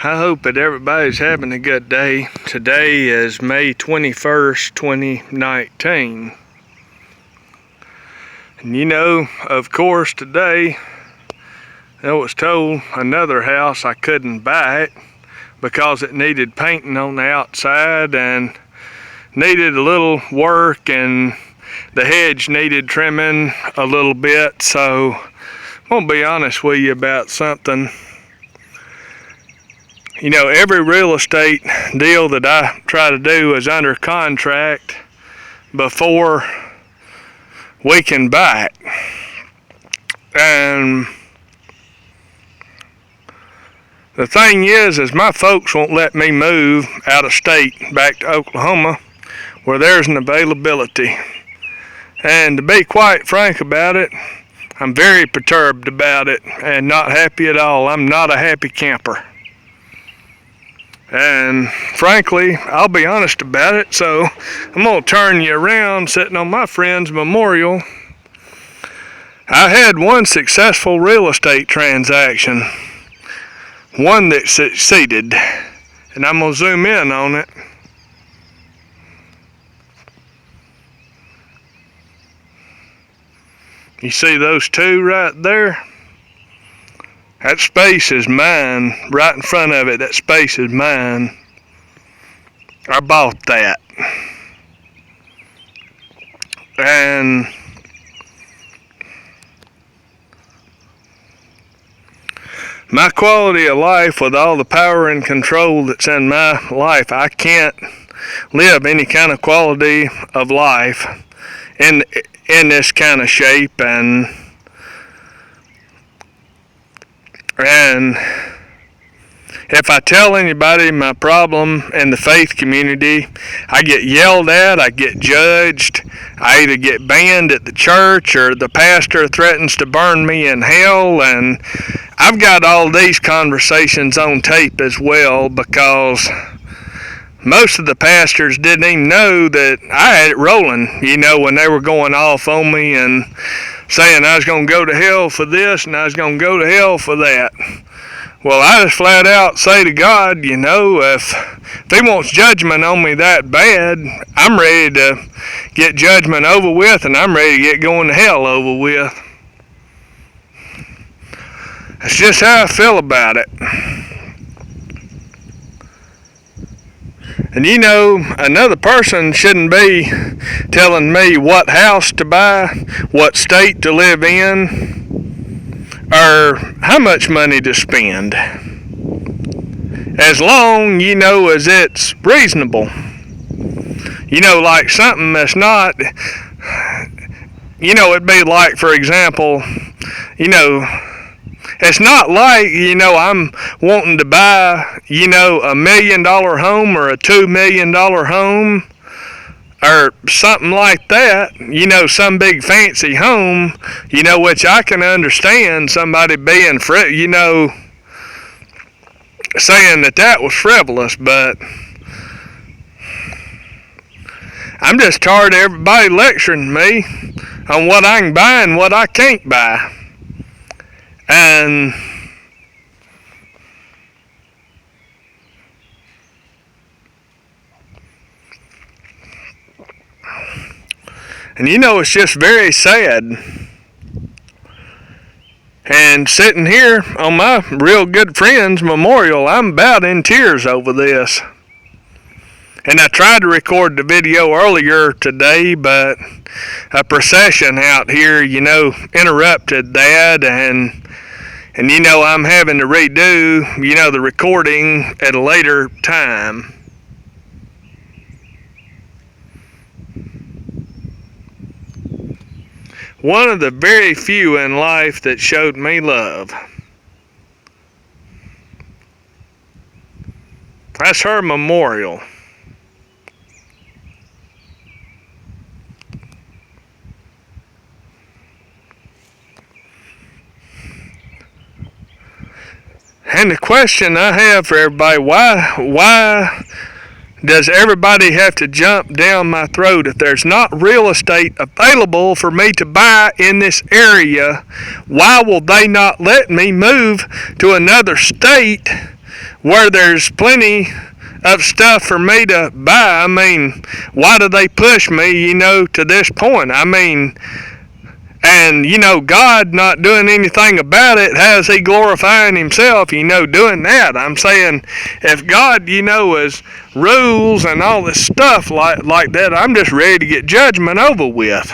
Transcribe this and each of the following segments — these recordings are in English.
I hope that everybody's having a good day. Today is May 21st, 2019. And you know, of course, today I was told another house I couldn't buy it because it needed painting on the outside and needed a little work, and the hedge needed trimming a little bit. So I'm gonna be honest with you about something. You know, every real estate deal that I try to do is under contract before we can buy it. And the thing is my folks won't let me move out of state back to Oklahoma where there's an availability. And to be quite frank about it, I'm very perturbed about it and not happy at all. I'm not a happy camper. And frankly, I'll be honest about it, so I'm gonna turn you around sitting on my friend's memorial. I had one successful real estate transaction, one that succeeded, and I'm gonna zoom in on it. You see those two right there? That space is mine. Right in front of it, that space is mine. I bought that. And my quality of life, with all the power and control that's in my life, I can't live any kind of quality of life in this kind of shape. And if I tell anybody my problem in the faith community, I get yelled at, I get judged, I either get banned at the church or the pastor threatens to burn me in hell. And I've got all these conversations on tape as well, because most of the pastors didn't even know that I had it rolling, you know, when they were going off on me and saying I was going to go to hell for this and I was going to go to hell for that. Well, I just flat out say to God, you know, if he wants judgment on me that bad, I'm ready to get judgment over with, and I'm ready to get going to hell over with. That's just how I feel about it. And you know, another person shouldn't be telling me what house to buy, what state to live in, or how much money to spend. As long, you know, as it's reasonable. You know, like something that's not, you know, it'd be like, for example, you know, it's not like, you know, I'm wanting to buy, you know, $1 million home or a $2 million home or something like that, you know, some big fancy home, you know, which I can understand somebody being, you know, saying that was frivolous, but I'm just tired of everybody lecturing me on what I can buy and what I can't buy. And you know, it's just very sad. And sitting here on my real good friend's memorial, I'm about in tears over this. And I tried to record the video earlier today, but a procession out here, you know, interrupted that, and you know, I'm having to redo, you know, the recording at a later time. One of the very few in life that showed me love. That's her memorial. And the question I have for everybody, why does everybody have to jump down my throat if there's not real estate available for me to buy in this area? Why will they not let me move to another state where there's plenty of stuff for me to buy. I mean, why do they push me, to this point? I mean, and, God not doing anything about it, how's he glorifying himself, doing that? I'm saying, if God, is rules and all this stuff like that, I'm just ready to get judgment over with.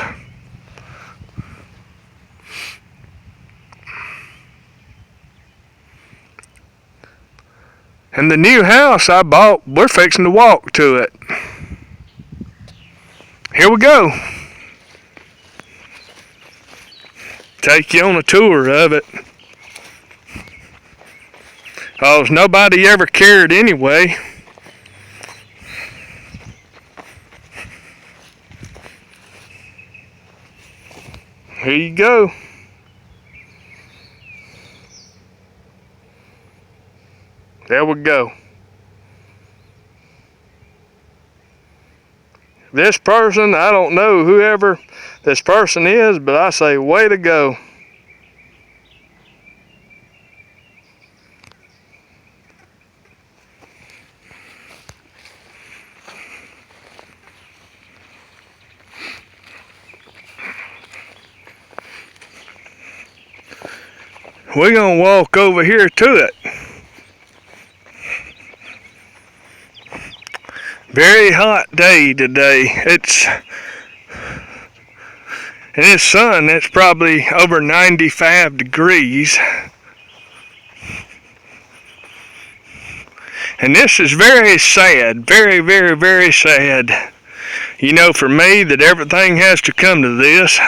And the new house I bought, we're fixing to walk to it. Here we go. Take you on a tour of it. Cause nobody ever cared anyway. Here you go. There we go. This person, I don't know whoever this person is, but I say way to go. We're gonna walk over here to it. Very hot day today. And it's sun, it's probably over 95 degrees. And this is very sad, very, very, very sad. For me, that everything has to come to this.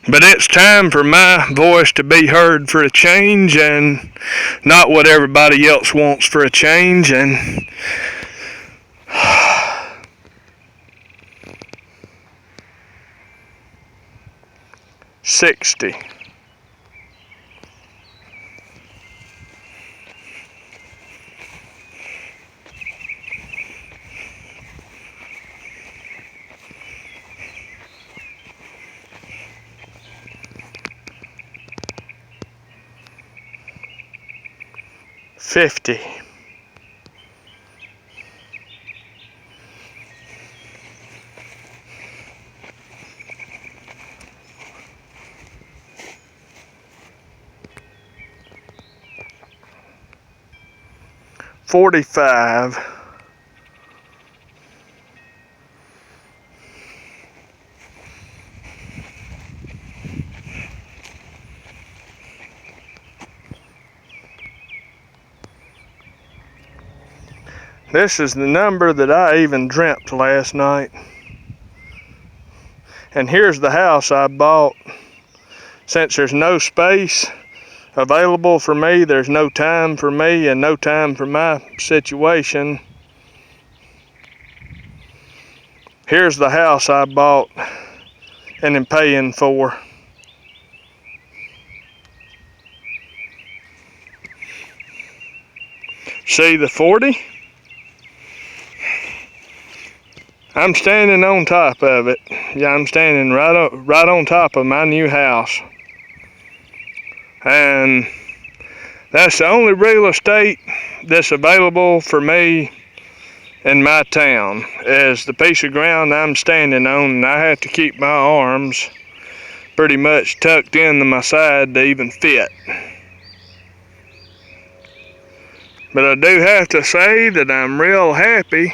But it's time for my voice to be heard for a change, and not what everybody else wants for a change. And 60. $50. $45. This is the number that I even dreamt last night. And here's the house I bought. Since there's no space available for me, there's no time for me and no time for my situation. Here's the house I bought and am paying for. See the 40? I'm standing on top of it. Yeah, I'm standing right on top of my new house. And that's the only real estate that's available for me in my town, is the piece of ground I'm standing on, and I have to keep my arms pretty much tucked into my side to even fit. But I do have to say that I'm real happy.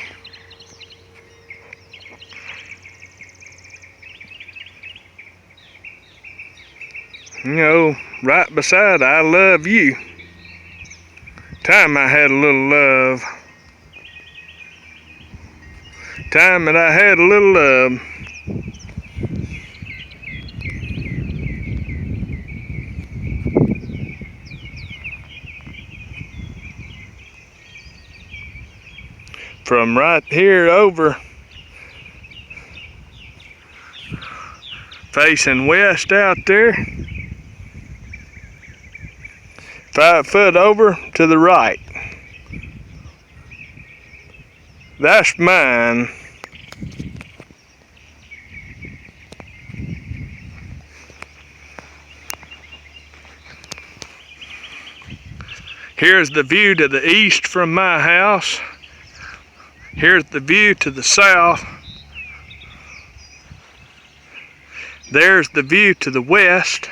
Right beside I love you. Time I had a little love. Time that I had a little love. From right here over, facing west out there, 5 foot over to the right. That's mine. Here's the view to the east from my house. Here's the view to the south. There's the view to the west.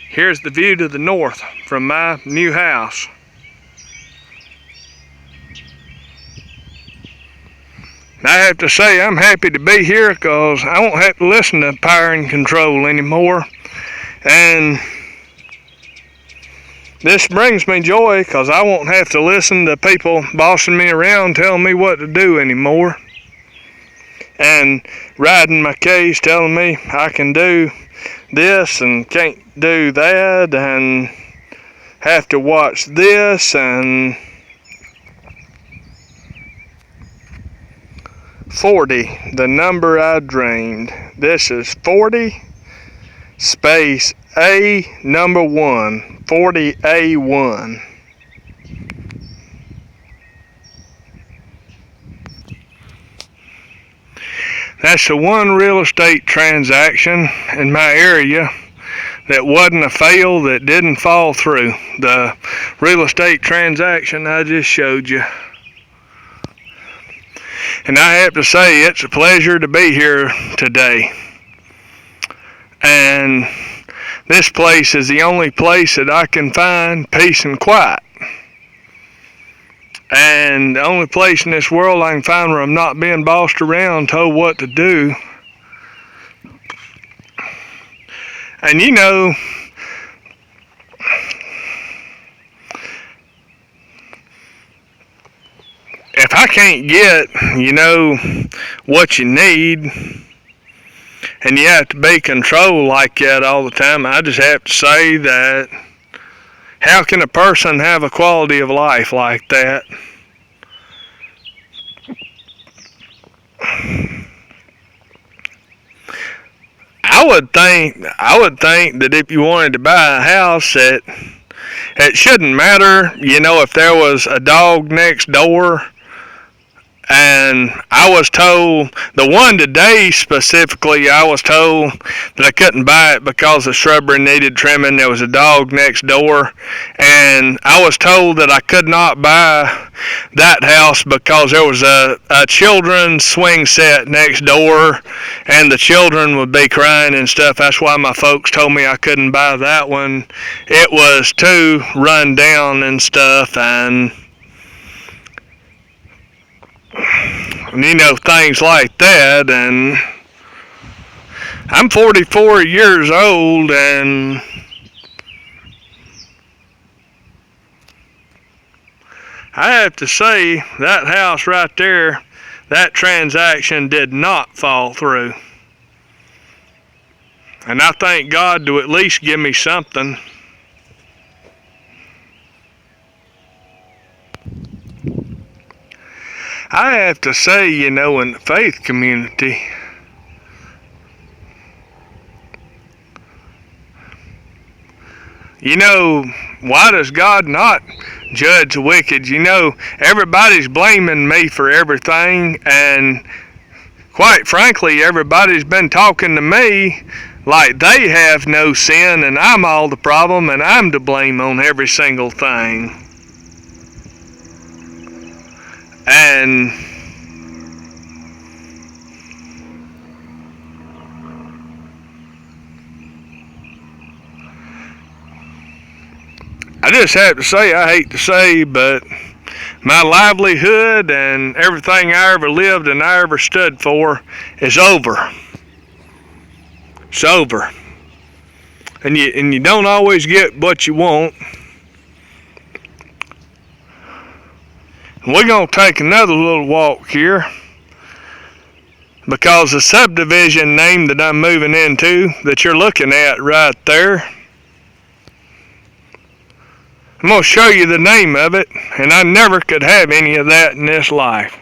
Here's the view to the north from my new house. I have to say I'm happy to be here because I won't have to listen to power and control anymore. And this brings me joy because I won't have to listen to people bossing me around telling me what to do anymore. And riding my case telling me I can do this and can't do that and have to watch this and 40, the number I dreamed. This is 40 space A number 1, 40A1. That's the one real estate transaction in my area that wasn't a fail, that didn't fall through. The real estate transaction I just showed you. And I have to say, it's a pleasure to be here today. And this place is the only place that I can find peace and quiet. And the only place in this world I can find where I'm not being bossed around, told what to do. And you know, if I can't get, what you need, and you have to be controlled like that all the time, I just have to say that how can a person have a quality of life like that? I would think that if you wanted to buy a house, that it shouldn't matter, if there was a dog next door. And I was told, the one today specifically, I was told that I couldn't buy it because the shrubbery needed trimming. There was a dog next door. And I was told that I could not buy that house because there was a children's swing set next door. And the children would be crying and stuff. That's why my folks told me I couldn't buy that one. It was too run down and stuff. And things like that. And I'm 44 years old, and I have to say that house right there, that transaction did not fall through. And I thank God to at least give me something. I have to say, in the faith community, why does God not judge the wicked? Everybody's blaming me for everything, and quite frankly, everybody's been talking to me like they have no sin, and I'm all the problem, and I'm to blame on every single thing. And I just have to say, I hate to say, but my livelihood and everything I ever lived and I ever stood for is over. It's over. And you don't always get what you want. We're going to take another little walk here because the subdivision name that I'm moving into, that you're looking at right there, I'm going to show you the name of it, and I never could have any of that in this life.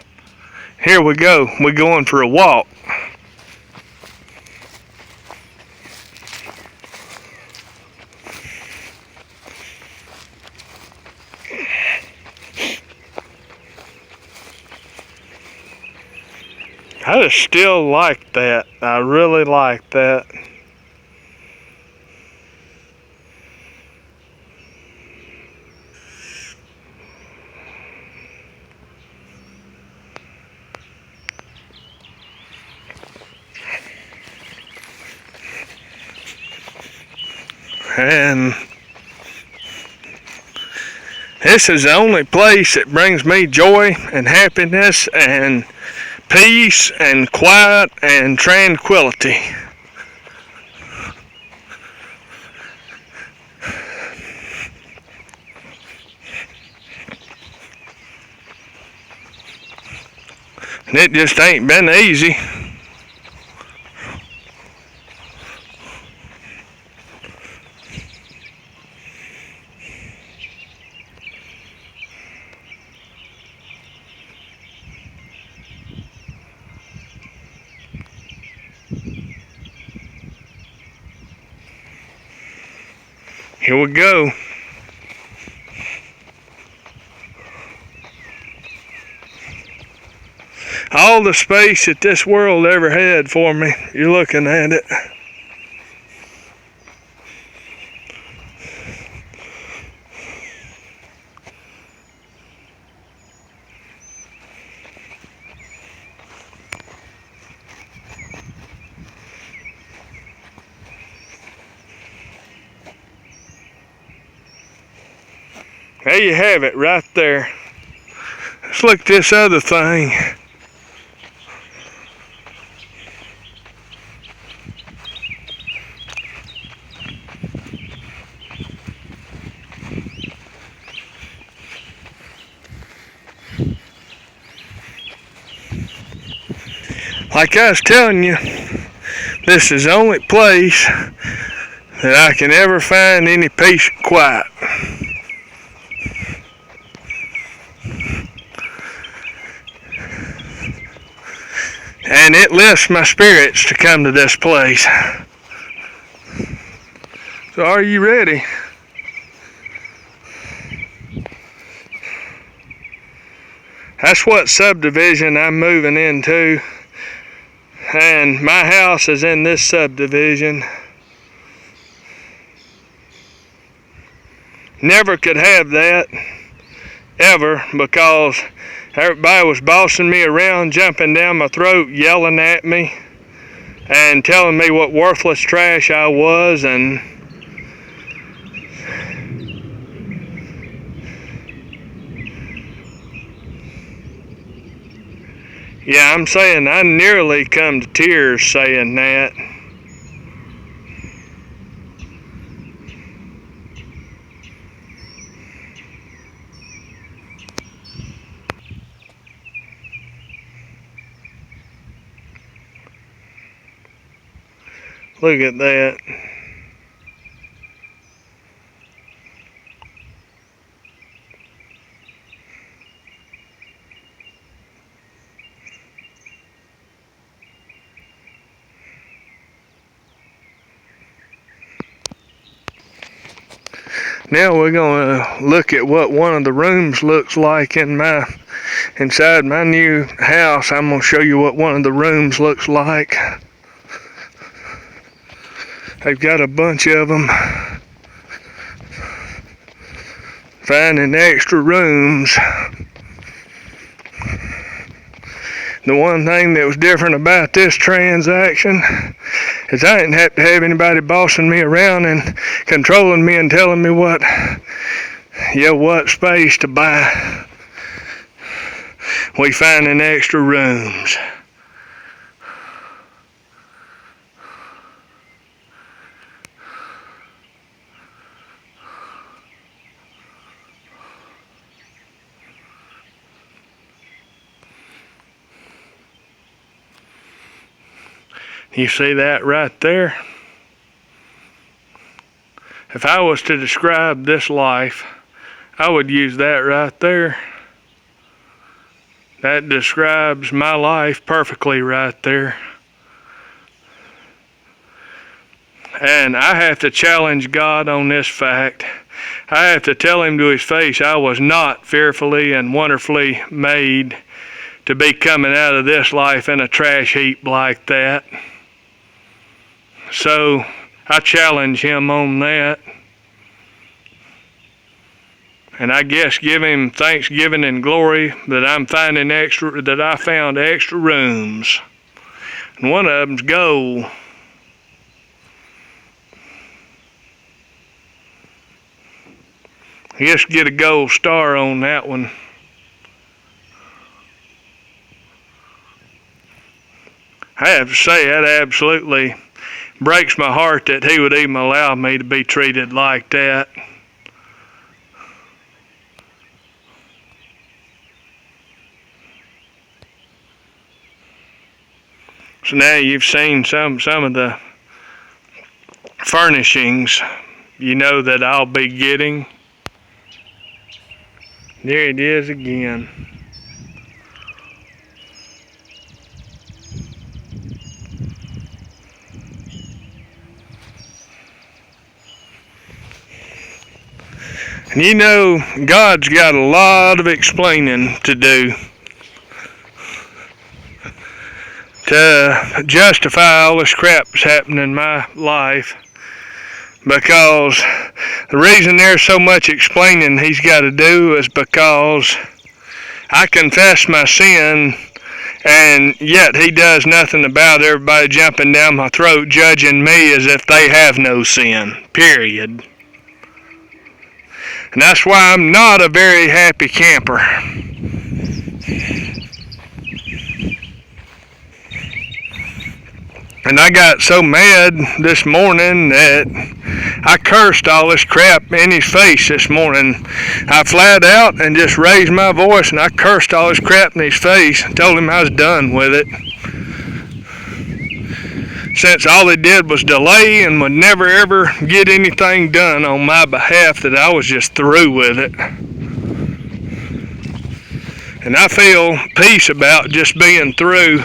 Here we go. We're going for a walk. I just still like that. I really like that. And this is the only place that brings me joy and happiness and peace and quiet and tranquility. And it just ain't been easy. Here we go. All the space that this world ever had for me, you're looking at it. There you have it right there. Let's look at this other thing. Like I was telling you, this is the only place that I can ever find any peace and quiet. And it lifts my spirits to come to this place. So are you ready? That's what subdivision I'm moving into. And my house is in this subdivision. Never could have that, ever, because everybody was bossing me around, jumping down my throat, yelling at me, and telling me what worthless trash I was, and yeah, I'm saying I nearly come to tears saying that. Look at that. Now we're going to look at what one of the rooms looks like inside my new house. I'm going to show you what one of the rooms looks like. They've got a bunch of them. Finding extra rooms. The one thing that was different about this transaction is I didn't have to have anybody bossing me around and controlling me and telling me what space to buy. We finding extra rooms. You see that right there? If I was to describe this life, I would use that right there. That describes my life perfectly right there. And I have to challenge God on this fact. I have to tell him to his face, I was not fearfully and wonderfully made to be coming out of this life in a trash heap like that. So I challenge him on that. And I guess give him thanksgiving and glory that I found extra rooms. And one of them's gold. I guess get a gold star on that one. I have to say, that absolutely breaks my heart that he would even allow me to be treated like that. So now you've seen some of the furnishings, you know, that I'll be getting. There it is again. And you know, God's got a lot of explaining to do to justify all this crap that's happening in my life. Because the reason there's so much explaining he's got to do is because I confess my sin, and yet he does nothing about everybody jumping down my throat judging me as if they have no sin, period. And that's why I'm not a very happy camper. And I got so mad this morning that I cursed all this crap in his face this morning. I flat out and just raised my voice and I cursed all this crap in his face and told him I was done with it. Since all they did was delay and would never ever get anything done on my behalf, that I was just through with it. And I feel peace about just being through.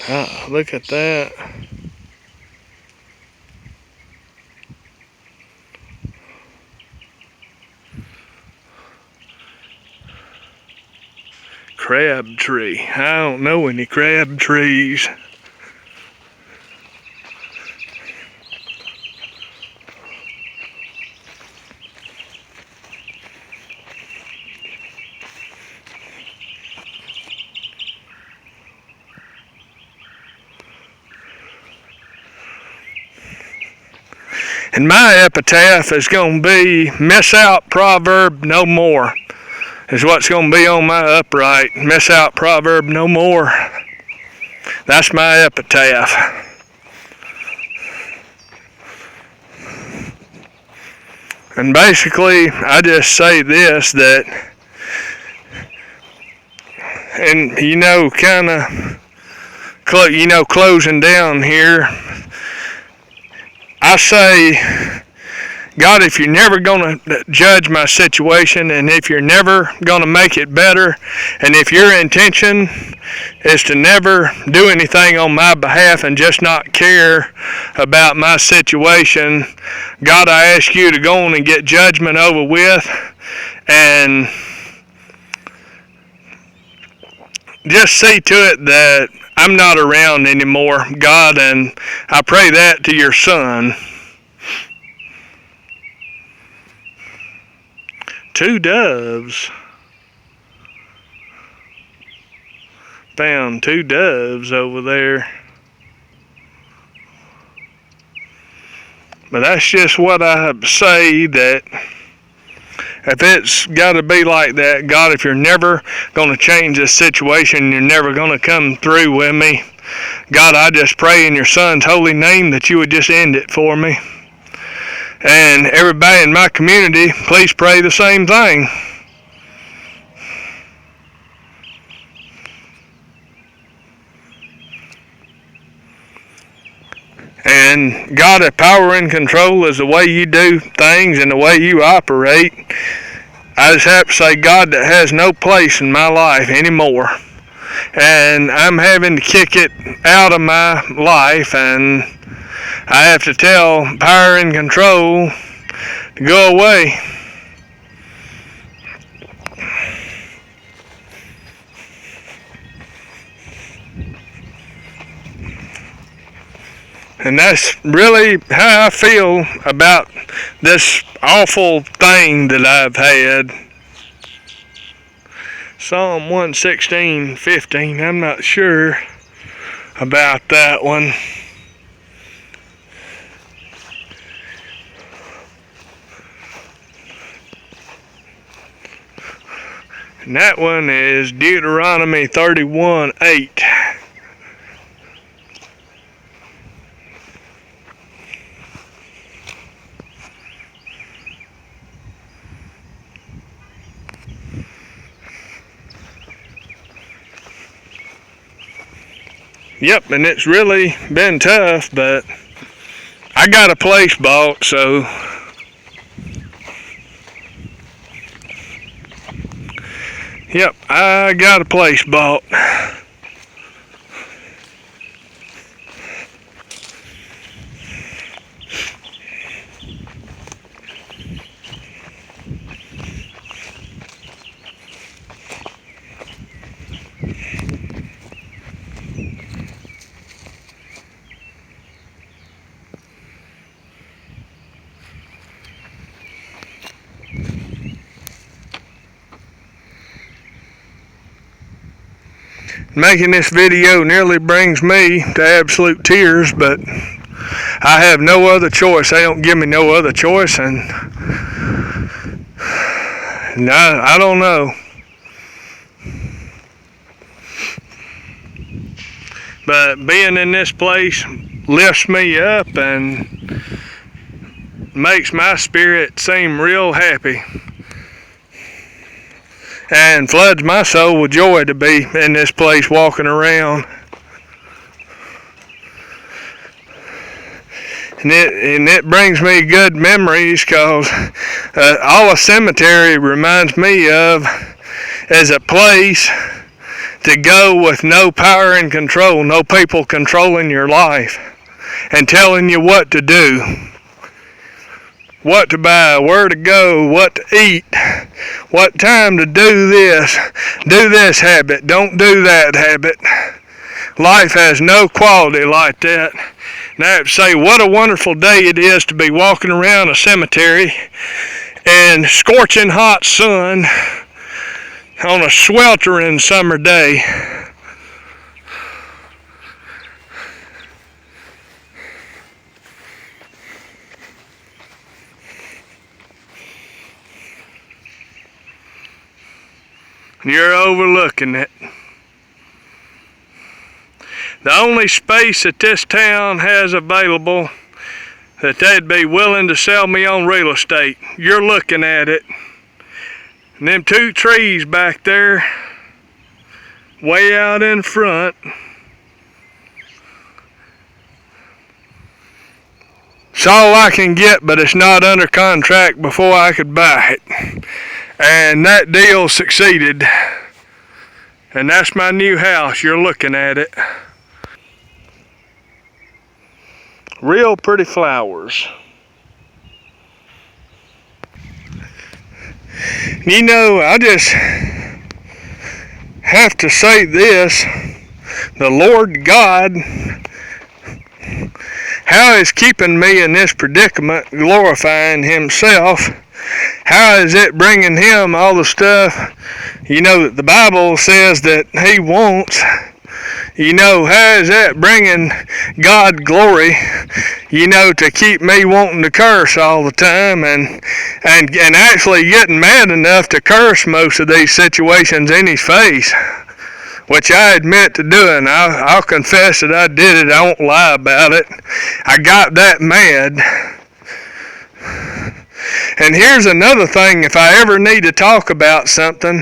Oh, look at that. Crab tree. I don't know any crab trees. And my epitaph is going to be, miss out, proverb no more, is what's going to be on my upright. Miss out, proverb no more. That's my epitaph. And basically, I just say this, that, and you know, kind of, closing down here, I say, God, if you're never going to judge my situation, and if you're never going to make it better, and if your intention is to never do anything on my behalf and just not care about my situation, God, I ask you to go on and get judgment over with, and just see to it that I'm not around anymore, God, and I pray that to your Son. 2 doves. Found 2 doves over there. But that's just what I say, that if it's got to be like that, God, if you're never going to change this situation, you're never going to come through with me, God, I just pray in your Son's holy name that you would just end it for me. And everybody in my community, please pray the same thing. And God, if power and control is the way you do things and the way you operate, I just have to say, God, that has no place in my life anymore. And I'm having to kick it out of my life, and I have to tell power and control to go away. And that's really how I feel about this awful thing that I've had. Psalm 116:15. I'm not sure about that one. And that one is Deuteronomy 31:8. Yep, and it's really been tough, but I got a place bought, so yep, I got a place bought. Making this video nearly brings me to absolute tears, but I have no other choice. They don't give me no other choice, and I don't know. But being in this place lifts me up and makes my spirit seem real happy, and floods my soul with joy to be in this place walking around. And it brings me good memories, because all a cemetery reminds me of is a place to go with no power and control, no people controlling your life and telling you what to do, what to buy, where to go, what to eat, what time to do this habit, don't do that habit. Life has no quality like that. And I have to say, what a wonderful day it is to be walking around a cemetery in scorching hot sun on a sweltering summer day. You're overlooking it. The only space that this town has available that they'd be willing to sell me on real estate. You're looking at it. And them two trees back there, way out in front, it's all I can get, but it's not under contract before I could buy it. And that deal succeeded. And that's my new house. You're looking at it. Real pretty flowers. You know, I just have to say this. The Lord God, how is keeping me in this predicament, glorifying Himself? How is it bringing Him all the stuff, you know, that the Bible says that He wants? You know, how is that bringing God glory, you know, to keep me wanting to curse all the time and actually getting mad enough to curse most of these situations in His face, which I admit to doing. I'll confess that I did it. I won't lie about it. I got that mad. And here's another thing, if I ever need to talk about something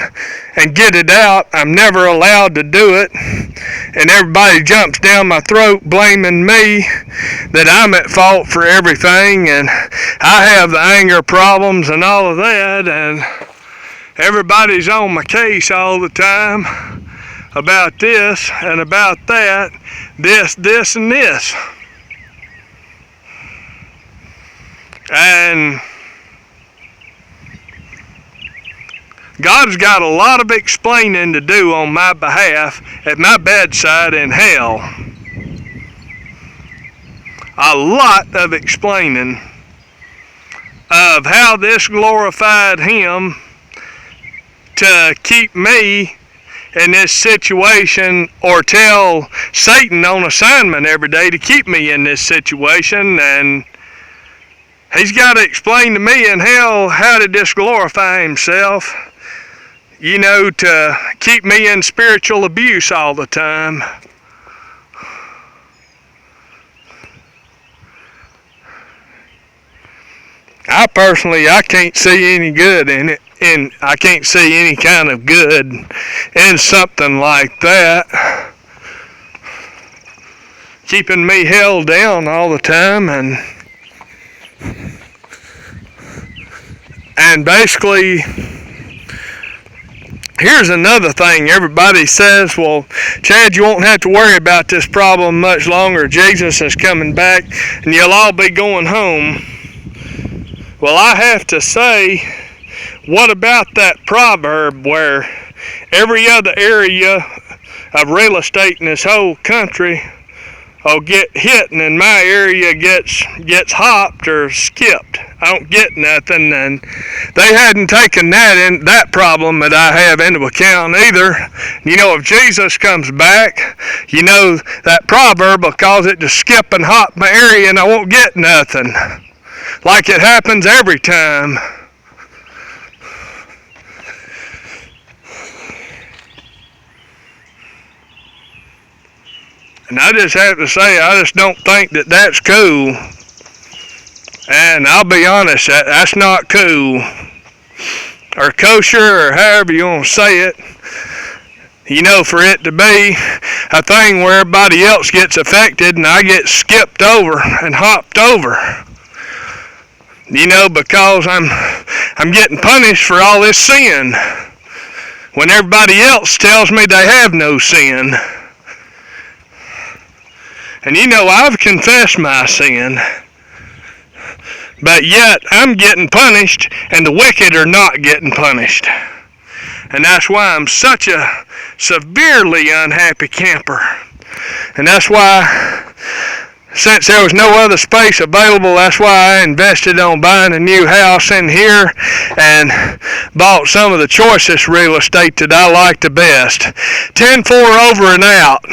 and get it out, I'm never allowed to do it. And everybody jumps down my throat blaming me that I'm at fault for everything and I have the anger problems and all of that, and everybody's on my case all the time about this and about that, this and this. And God's got a lot of explaining to do on my behalf at my bedside in hell. A lot of explaining of how this glorified Him to keep me in this situation, or tell Satan on assignment every day to keep me in this situation, and he's got to explain to me in hell how to disglorify himself, to keep me in spiritual abuse all the time. I can't see any good in it, and I can't see any kind of good in something like that. Keeping me held down all the time, and basically, here's another thing. Everybody says, well, Chad, you won't have to worry about this problem much longer. Jesus is coming back, and you'll all be going home. Well, I have to say, what about that proverb where every other area of real estate in this whole country will get hit, and in my area gets hopped or skipped? I don't get nothing, and they hadn't taken that problem that I have into account either. If Jesus comes back, that proverb will cause it to skip and hop my area, and I won't get nothing. Like it happens every time. And I just have to say, I just don't think that that's cool. And I'll be honest, that's not cool. Or kosher, or however you want to say it. For it to be a thing where everybody else gets affected and I get skipped over and hopped over. Because I'm getting punished for all this sin, when everybody else tells me they have no sin. And I've confessed my sin, but yet I'm getting punished, and the wicked are not getting punished. And that's why I'm such a severely unhappy camper. And that's why, since there was no other space available, that's why I invested on buying a new house in here and bought some of the choicest real estate that I like the best. 10-4 over and out.